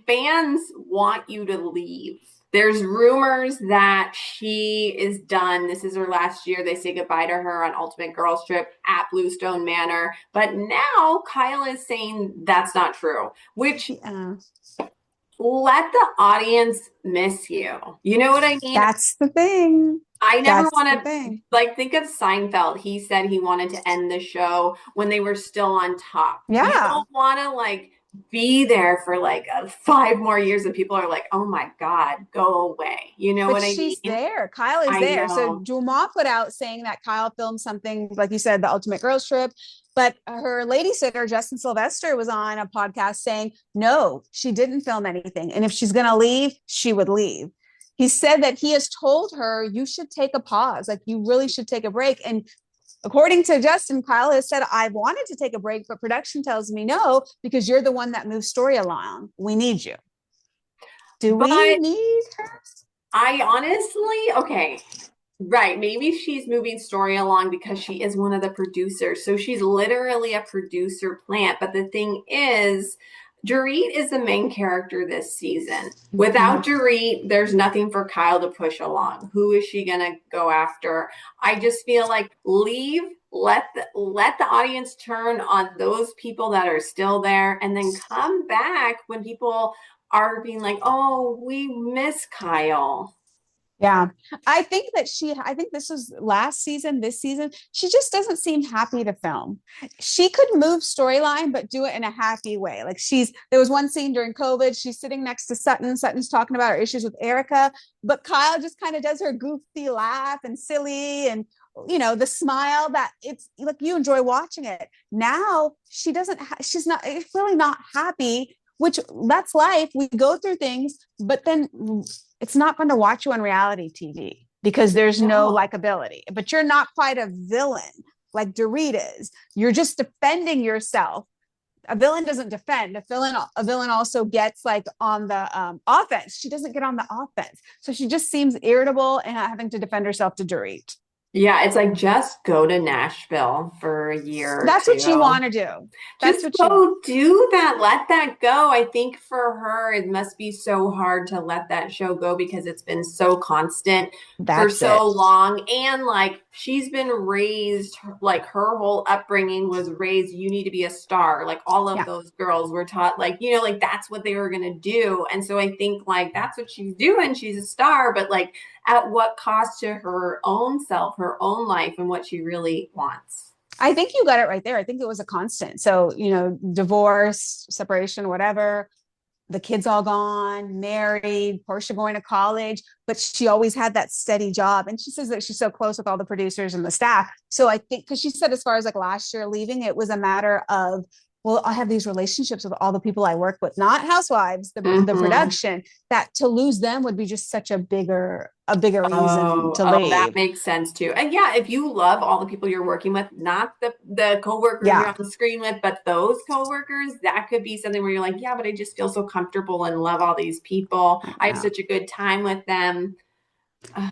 fans want you to leave. There's rumors that she is done. This is her last year. They say goodbye to her on Ultimate Girls Trip at Bluestone Manor. But now Kyle is saying that's not true, which Yeah. let the audience miss you. You know what I mean? That's the thing. I never That's the want to, thing. like, think of Seinfeld. He said he wanted to end the show when they were still on top. You Yeah. don't want to like be there for like 5 more years and people are like, oh my God, go away. You know But what I she's mean? there. Kyle is I there. So know. Juma put out saying that Kyle filmed something, like you said, the Ultimate Girls Trip. But her lady sitter, Justin Sylvester, was on a podcast saying, no, she didn't film anything. And if she's going to leave, she would leave. He said that he has told her, you should take a pause. Like, you really should take a break. And according to Justin, Kyle has said, I wanted to take a break, but production tells me no, because you're the one that moves story along. We need you. Do we But need her? I honestly, okay, right. Maybe she's moving story along because she is one of the producers. So she's literally a producer plant. But the thing is, Dorit is the main character this season. Without Dorit, there's nothing for Kyle to push along. Who is she gonna go after? I just feel like leave, let the audience turn on those people that are still there, and then come back when people are being like, oh, we miss Kyle. Yeah. I think this was last season, this season, she just doesn't seem happy to film. She could move storyline, but do it in a happy way. Like there was one scene during COVID, she's sitting next to Sutton. Sutton's talking about her issues with Erica, but Kyle just kind of does her goofy laugh and silly and, the smile that it's like you enjoy watching it. Now she's not, it's really not happy, which that's life. We go through things, but then it's not fun to watch you on reality TV because there's no likability, but you're not quite a villain like Dorit is. You're just defending yourself. A villain doesn't defend. A villain also gets like on the offense. She doesn't get on the offense. So she just seems irritable and having to defend herself to Dorit. Yeah, it's like just go to Nashville for a year or That's two. what you want to do. That's Just what go do that. Let that go. I think for her, it must be so hard to let that show go because it's been so constant for That's so it. long. And like she's been raised, like her whole upbringing was raised, you need to be a star. Like all of Yeah. those girls were taught, like, like that's what they were going to do. And so I think like that's what she's doing. She's a star, but like at what cost to her own self, her own life, and what she really wants. I think you got it right there. I think it was a constant. So, divorce, separation, whatever, the kids all gone, married, Portia going to college, but she always had that steady job. And she says that she's so close with all the producers and the staff. So I think, because she said as far as like last year leaving, it was a matter of, well, I have these relationships with all the people I work with, not housewives, the production, that to lose them would be just such a bigger reason to leave. That makes sense too. And yeah, if you love all the people you're working with, not the coworkers you're on the screen with, but those coworkers, that could be something where you're like, yeah, but I just feel so comfortable and love all these people. I have such a good time with them.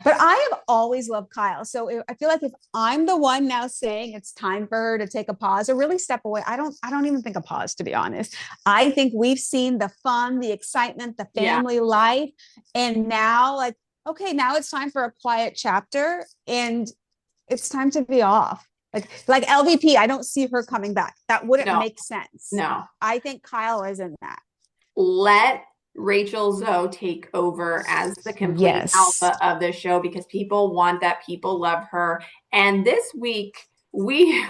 But I have always loved Kyle. So I feel like if I'm the one now saying it's time for her to take a pause or really step away, I don't even think a pause, to be honest. I think we've seen the fun, the excitement, the family life. And now like, okay, now it's time for a quiet chapter and it's time to be off. Like LVP, I don't see her coming back. That wouldn't make sense. No. I think Kyle is in that. Let Rachel Zoe take over as the complete alpha of the show because people want that. People love her. And this week we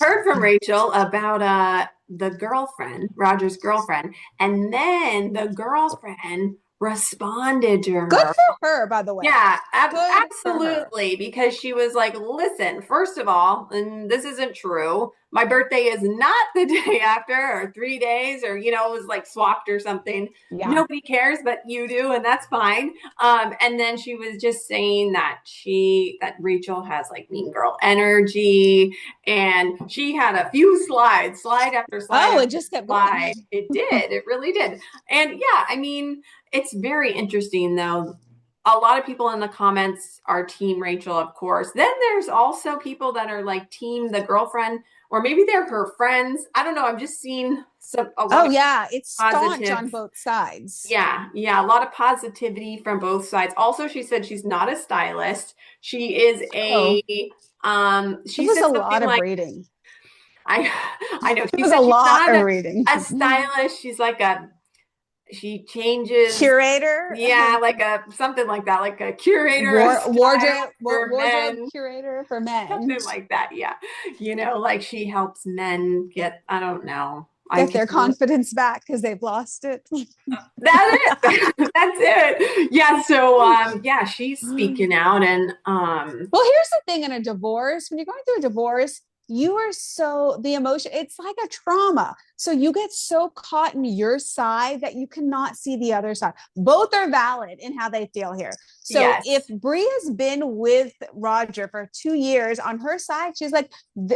heard from Rachel about the girlfriend, Roger's girlfriend, and then the girlfriend responded to her. Good for her, by the way. Yeah, absolutely. Because she was like, listen, first of all, and this isn't true. My birthday is not the day after or 3 days or, it was like swapped or something. Yeah. Nobody cares, but you do. And that's fine. And then she was just saying that that Rachel has like mean girl energy. And she had a few slide after slide. Oh, it just kept going. It did. It really did. And yeah, I mean, it's very interesting though. A lot of people in the comments are team Rachel, of course. Then there's also people that are like team the girlfriend, or maybe they're her friends. I don't know. I'm just seeing a lot it's staunch on both sides. Yeah. A lot of positivity from both sides. Also, she said she's not a stylist. She is she said a lot of reading. I know. It was a lot of reading. A stylist. She's like she changes curator. Yeah, like something like that, like a curator, wardrobe curator for men, something like that. Yeah, like she helps men get, I don't know, get their confidence back because they've lost it. That's it. Yeah. So she's speaking out, and well, here's the thing: in a divorce, when you're going through a divorce, you are the emotion, it's like a trauma. So you get so caught in your side that you cannot see the other side. Both are valid in how they feel here. So if Brie has been with Roger for 2 years on her side, she's like,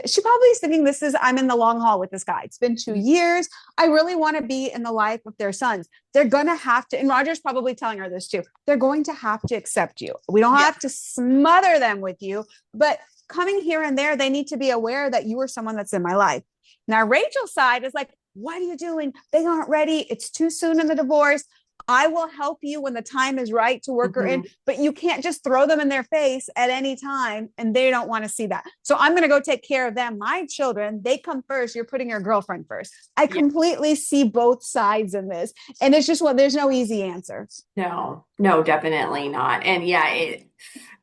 she probably is thinking I'm in the long haul with this guy. It's been 2 years. I really want to be in the life of their sons. They're going to have to, and Roger's probably telling her this too. They're going to have to accept you. We don't have to smother them with you, but coming here and there, they need to be aware that you are someone that's in my life. Now, Rachel's side is like, what are you doing? They aren't ready. It's too soon in the divorce. I will help you when the time is right to work her in, but you can't just throw them in their face at any time and they don't want to see that. So I'm going to go take care of them. My children, they come first. You're putting your girlfriend first. I completely see both sides in this. And it's just there's no easy answer. No, definitely not. And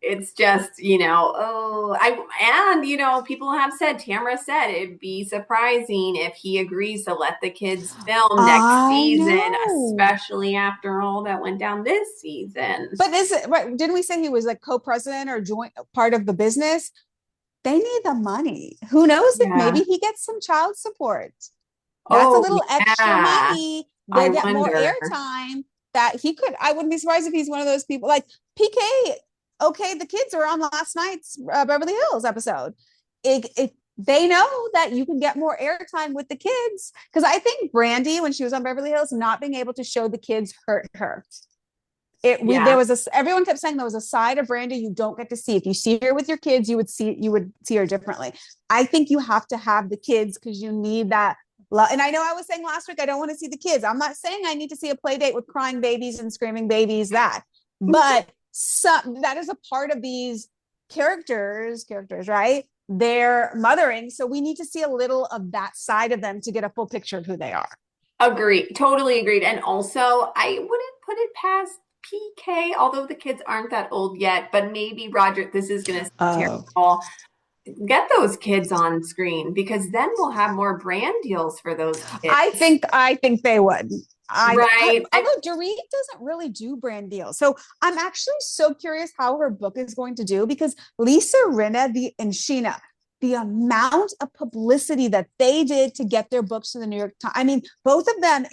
it's just, people have said, Tamara said it'd be surprising if he agrees to let the kids film next season, especially after all that went down this season. But is it right? Didn't we say he was like co-president or joint part of the business? They need the money. Who knows if maybe he gets some child support. That's a little extra money. They get more airtime that he could. I wouldn't be surprised if he's one of those people like PK. Okay, the kids are on last night's Beverly Hills episode. If they know that you can get more airtime with the kids, because I think Brandy, when she was on Beverly Hills, not being able to show the kids hurt her. Everyone kept saying there was a side of Brandy you don't get to see. If you see her with your kids, you would see her differently. I think you have to have the kids because you need that love. And I know I was saying last week I don't want to see the kids. I'm not saying I need to see a play date with crying babies and screaming babies. But that is a part of these characters, right? They're mothering, so we need to see a little of that side of them to get a full picture of who they are. Agreed, totally agreed. And also, I wouldn't put it past PK, although the kids aren't that old yet, but maybe Roger, this is going to sound terrible, get those kids on screen because then we'll have more brand deals for those kids. I think they would. Right. Although Dorit doesn't really do brand deals. So I'm actually so curious how her book is going to do because Lisa Rinna and Sheena, the amount of publicity that they did to get their books to the New York Times. I mean, both of them,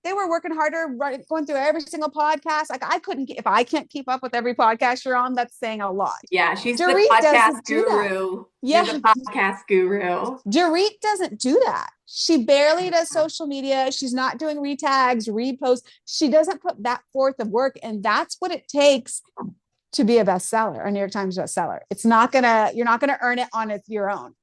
they were working harder, going through every single podcast. Like if I can't keep up with every podcast you're on, that's saying a lot. Yeah, she's the podcast guru. Yeah, she's a podcast guru. Dorit doesn't do that. She barely does social media. She's not doing retags, reposts. She doesn't put that forth of work, and that's what it takes to be a bestseller, a New York Times bestseller. You're not gonna earn it on your own.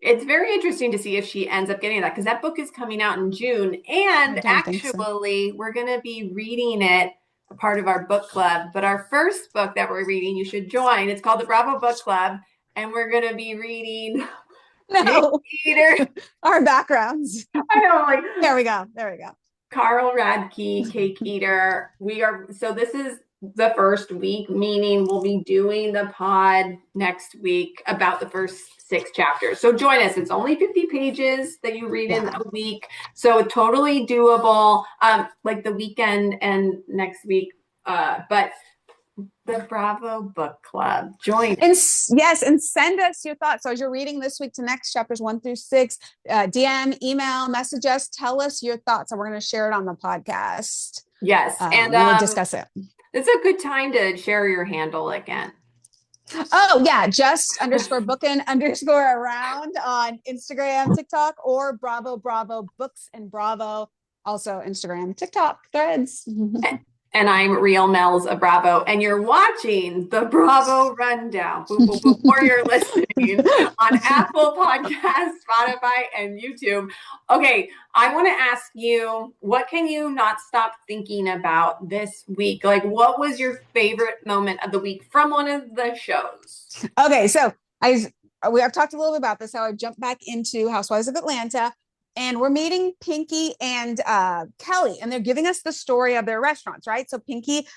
It's very interesting to see if she ends up getting that because that book is coming out in June. And actually, we're going to be reading it, a part of our book club. But our first book that we're reading, you should join. It's called the Bravo Book Club. And we're going to be reading Eater. Our backgrounds. I know. There we go. Carl Radke, Cake Eater. So this is the first week, meaning we'll be doing the pod next week about the first 6 chapters. So join us. It's only 50 pages that you read in a week. So totally doable, like the weekend and next week. But the Bravo Book Club, join us. And send us your thoughts. So as you're reading this week to next chapters 1 through 6, DM, email, message us, tell us your thoughts, and we're going to share it on the podcast. Yes. And we'll discuss it. It's a good time to share your handle again. Oh yeah, just _booking_around on Instagram, TikTok, or Bravo Books and Bravo, also Instagram, TikTok, Threads. And I'm Real Melz of Bravo, and you're watching the Bravo Rundown, or you're listening on Apple Podcasts, Spotify, and YouTube. Okay, I want to ask you, what can you not stop thinking about this week? Like, what was your favorite moment of the week from one of the shows? Okay, so we have talked a little bit about this, how I jumped back into Housewives of Atlanta. And we're meeting Pinky and Kelly, and they're giving us the story of their restaurants, right? So Pinky,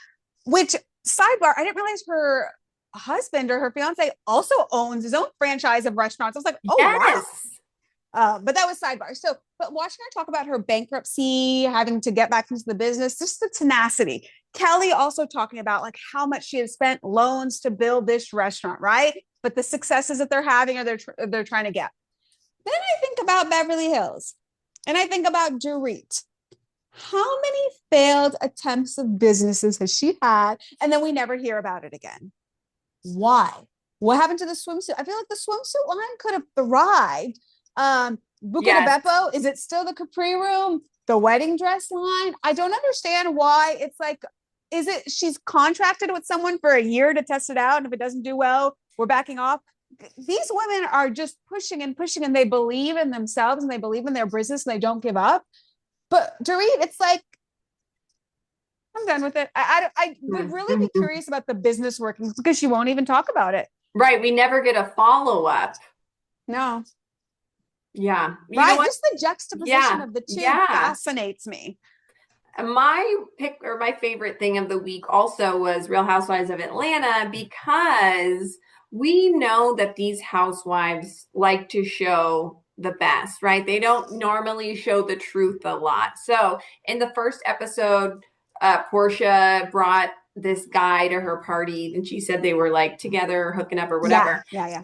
which sidebar, I didn't realize her husband or her fiance also owns his own franchise of restaurants. I was like, oh, yes. Wow. But that was sidebar. So, but watching her talk about her bankruptcy, having to get back into the business, just the tenacity. Kelly also talking about like how much she has spent loans to build this restaurant, right? But the successes that they're having or they're trying to get. Then I think about Beverly Hills and I think about Dorit. How many failed attempts of businesses has she had? And then we never hear about it again. Why? What happened to the swimsuit? I feel like the swimsuit line could have thrived. Buca de Beppo, is it still the Capri Room? The wedding dress line? I don't understand why it's like, she's contracted with someone for a year to test it out. And if it doesn't do well, we're backing off. These women are just pushing and they believe in themselves and they believe in their business and they don't give up. But Dorit, it's like, I'm done with it. I would really be curious about the business workings because she won't even talk about it. Right. We never get a follow-up. No. Yeah. You know Right. what? Just the juxtaposition Yeah. of the two Yeah. fascinates me. My pick or my favorite thing of the week also was Real Housewives of Atlanta, because we know that these housewives like to show the best, right? They don't normally show the truth a lot. So in the first episode, Portia brought this guy to her party, and she said they were like together, hooking up or Yeah. whatever. Yeah.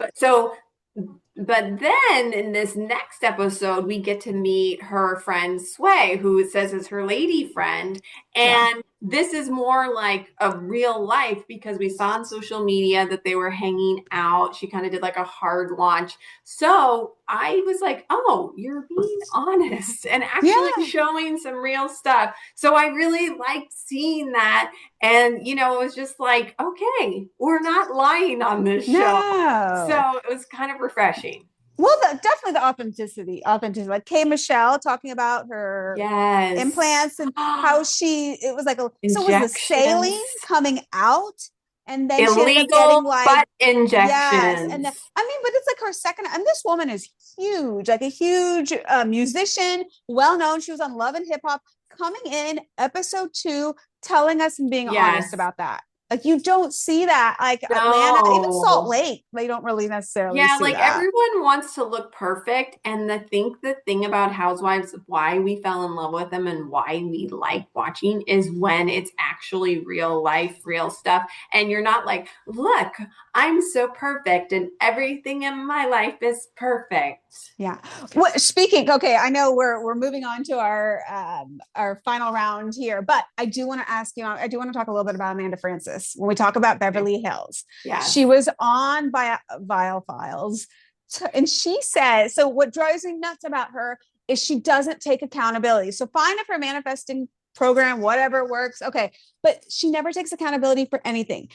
But then in this next episode, we get to meet her friend Sway, who it says is her lady friend. And this is more like a real life, because we saw on social media that they were hanging out. She kind of did like a hard launch. So I was like, oh, you're being honest and actually showing some real stuff. So I really liked seeing that. And, it was just like, okay, we're not lying on this show. So it was kind of refreshing. Well, definitely the authenticity. Like K. Michelle talking about her implants and how it was like, so was the saline coming out? And then illegal she ended up getting like butt injections. Yes. And but it's like her second, and this woman is huge, like a huge musician, well-known. She was on Love and Hip Hop, coming in episode 2, telling us and being honest about that. Like, you don't see that, like Atlanta, even Salt Lake, they don't really necessarily see like that. Everyone wants to look perfect. And I think the thing about Housewives, why we fell in love with them and why we like watching, is when it's actually real life, real stuff. And you're not like, look, I'm so perfect and everything in my life is perfect. Yeah. Well, speaking, okay, I know we're moving on to our final round here, but I do want to ask you, I do want to talk a little bit about Amanda Francis when we talk about Beverly Hills. Yeah. She was on Viall Files, and she says, so what drives me nuts about her is she doesn't take accountability. So fine if her manifesting program, whatever works, okay, but she never takes accountability for anything.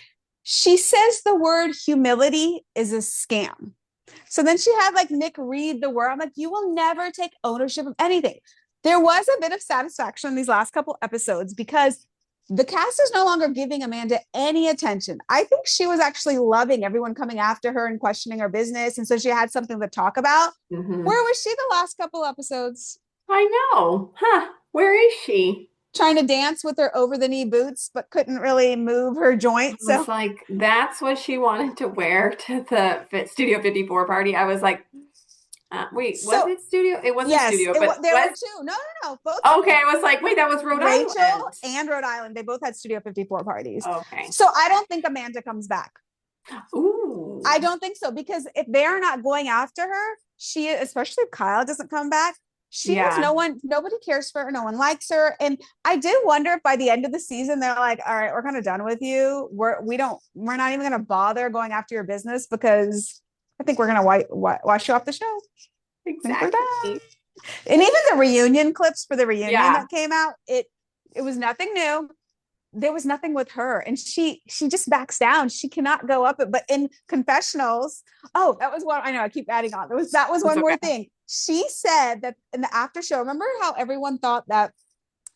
She says the word humility is a scam. So then she had like Nick read the word. I'm like, you will never take ownership of anything. There was a bit of satisfaction in these last couple episodes because the cast is no longer giving Amanda any attention. I think she was actually loving everyone coming after her and questioning her business. And so she had something to talk about. Mm-hmm. Where was she the last couple episodes? I know. Where is she? Trying to dance with her over the knee boots, but couldn't really move her joints. So it's like, that's what she wanted to wear to the Studio 54 party. I was like, wait, was it Studio? It wasn't Studio, but there were two. No. Both. Okay, I was like, wait, that was Rhode Island. Rachel and Rhode Island. They both had Studio 54 parties. Okay. So I don't think Amanda comes back. Ooh. I don't think so, because if they're not going after her, especially if Kyle doesn't come back, she has nobody cares for her. No one likes her. And I did wonder if by the end of the season, they're like, all right, we're kind of done with you. We're not even going to bother going after your business, because I think we're going to wash you off the show. Exactly. And even the reunion clips for the reunion that came out, it was nothing new. There was nothing with her, and she just backs down. She cannot go up it. But in confessionals, that was one. I know I keep adding on. That was one more thing. She said that in the after show, remember how everyone thought that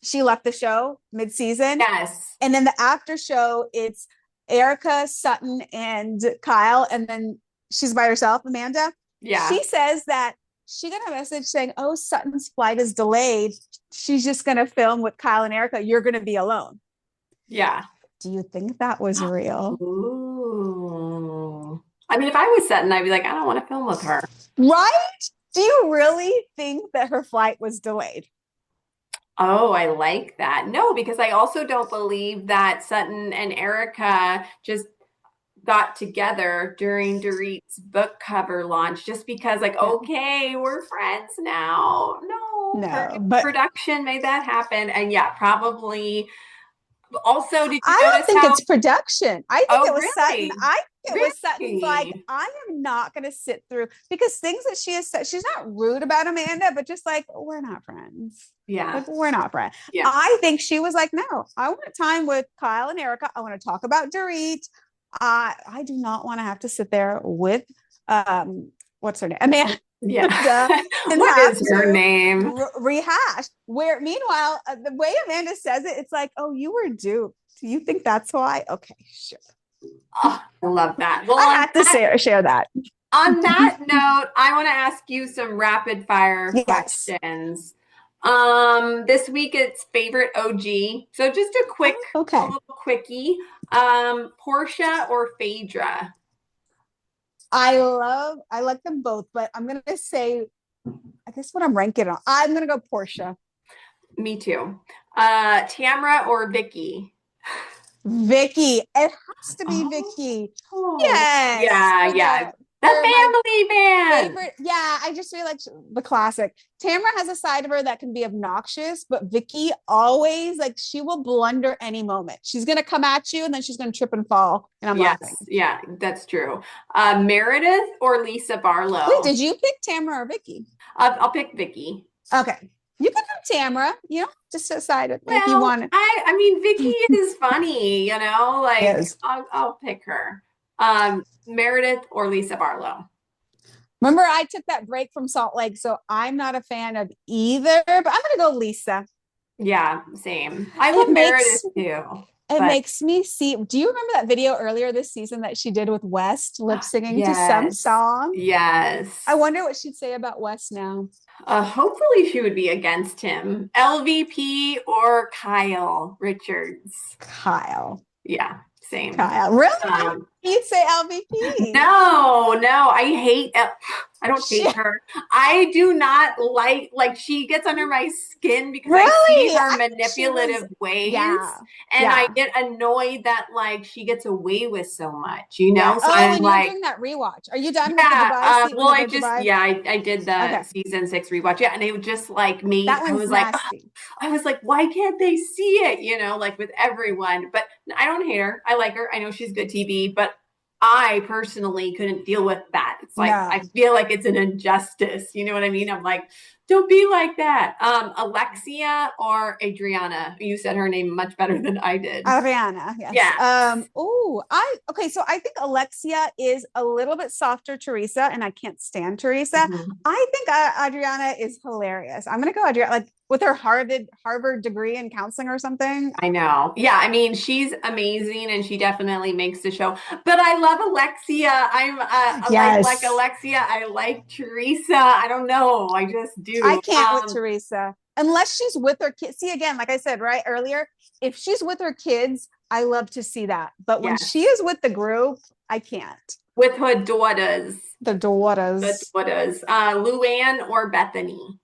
she left the show mid-season? Yes. And then the after show, it's Erica, Sutton, and Kyle, and then she's by herself, Amanda. Yeah. She says that she got a message saying, "Oh, Sutton's flight is delayed. She's just going to film with Kyle and Erica. You're going to be alone." Yeah. Do you think that was real? Ooh. I mean, if I was Sutton, I'd be like, I don't want to film with her. Right? Do you really think that her flight was delayed? Oh, I like that. No, because I also don't believe that Sutton and Erica just got together during Dorit's book cover launch just because, like, okay, we're friends now. No, but production made that happen. And probably. Also, did you I don't think it's production. I think it was really? Sutton. I think it was Sutton's like, I am not going to sit through, because things that she has said, she's not rude about Amanda, but just like, we're not friends. Yeah. Like, we're not friends. Yeah. I think she was like, no, I want time with Kyle and Erica. I want to talk about Dorit. I do not want to have to sit there with, what's her name? Amanda. Yeah. Duh. Didn't What have is her to name? rehash. Where meanwhile, the way Amanda says it, it's like, oh, you were duped. Do you think that's why? Okay, sure. Oh, I love that. Well, I had to share that. on that note, I want to ask you some rapid fire Yes. questions. This week it's favorite OG. So just a Okay. little quickie. Portia or Phaedra? I like them both, but I'm gonna say, I guess what I'm ranking on, I'm gonna go Portia. Me too. Tamra or Vicky? Vicky. It has to be Oh, Vicky. oh, Yes. yeah, yeah. The For my family band. favorite. Yeah, I just feel like the classic. Tamara has a side of her that can be obnoxious, but Vicky always, like, she will blunder any moment. She's gonna come at you and then she's gonna trip and fall. And I'm Yes, laughing. yeah, that's true. Meredith or Lisa Wait, Barlow? did you pick Tamara or Vicky? I'll pick Vicky. Okay. You can have Tamara, just decide it if you Well, want it. I mean, Vicky is funny, like Yes. I'll pick her. Meredith or Lisa Barlow. Remember, I took that break from Salt Lake, so I'm not a fan of either, but I'm gonna go Lisa. Yeah, same. I It love Meredith makes too, it but makes me see. Do you remember that video earlier this season that she did with West lip singing to some yes, song? I yes. wonder what she'd say about West now. Hopefully she would be against him. LVP or Kyle Richards. Kyle. Yeah, same. Kyle. Really? Um, You'd say LVP. no, I hate. I don't hate her. I do not like she gets under my skin because I see Really? her She was, manipulative ways, yeah. and I Yeah. get annoyed that like she gets away with so much, Yeah. So Oh, I'm and you're like, doing that rewatch. Are you done with the yeah. Dubai seat Well, with the Dubai? I did the Okay. season 6 rewatch. Yeah, and it just like made That I one's was like, nasty. I was like, why can't they see it? Like with everyone. But I don't hate her. I like her. I know she's good TV, but I personally couldn't deal with that. It's like I No. feel like it's an injustice. You know what I mean? I'm like, don't be like that. Alexia or Adriana? You said her name much better than I did. Ariana, yes. Yeah. Okay, so I think Alexia is a little bit softer Teresa, and I can't stand Teresa. Mhm. I think Adriana is hilarious. I'm gonna go Adriana, like with her Harvard degree in counseling or something. I know. Yeah, I mean, she's amazing and she definitely makes the show. But I love Alexia. Like Yes. Alexia. I like Teresa. I don't know. I just I do. can't with Teresa unless she's with her kids. See, again, like I said right earlier, if she's with her kids, I love to see that. But when Yes. she is with the group, I can't. With her daughters. The The daughters. daughters. Luann or Bethany.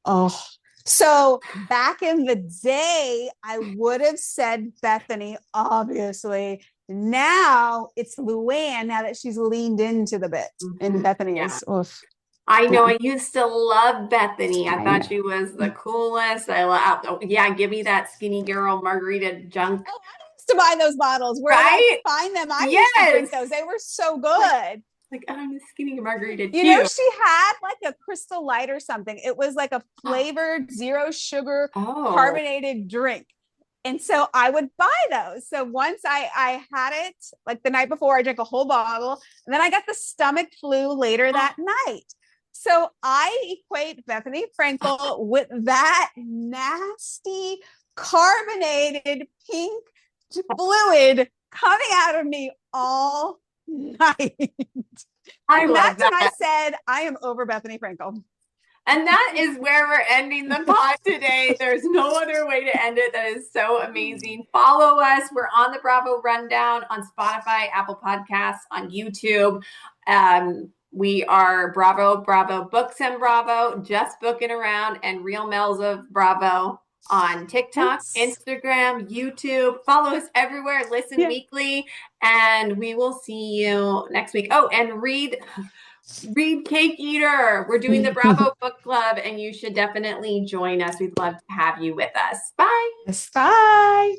Oh, so back in the day, I would have said Bethany, obviously. Now it's Luann, now that she's leaned into the bit. And Bethany Yeah. is, oof. I know. Yeah, I used to love Bethany. I I thought know. she was the coolest. I love. Oh, yeah, give me that skinny girl margarita junk. Oh, I used to buy those bottles wherever I Right? could find them. I used to Yes. drink those. They were so Like, good. I'm a skinny margarita too. She had like a Crystal Light or something. It was like a flavored zero sugar Oh. carbonated drink. And so I would buy those. So once I had it, like the night before, I drank a whole bottle. And then I got the stomach flu later that night. So I equate Bethany Frankel with that nasty carbonated pink fluid coming out of me all night. I And love that's when I that. said, I am over Bethany Frankel. And that is where we're ending the pod today. There's no other way to end it. That is so amazing. Follow us. We're on the Bravo Rundown on Spotify, Apple Podcasts, on YouTube. We are Bravo, Bravo, Books and Bravo, Just Booking Around, and Real Melz of Bravo on TikTok, Instagram, YouTube. Follow us everywhere. Listen weekly, and we will see you next week. Oh, and read Cake Eater. We're doing the Bravo Book Club, and you should definitely join us. We'd love to have you with us. Bye. Yes, bye.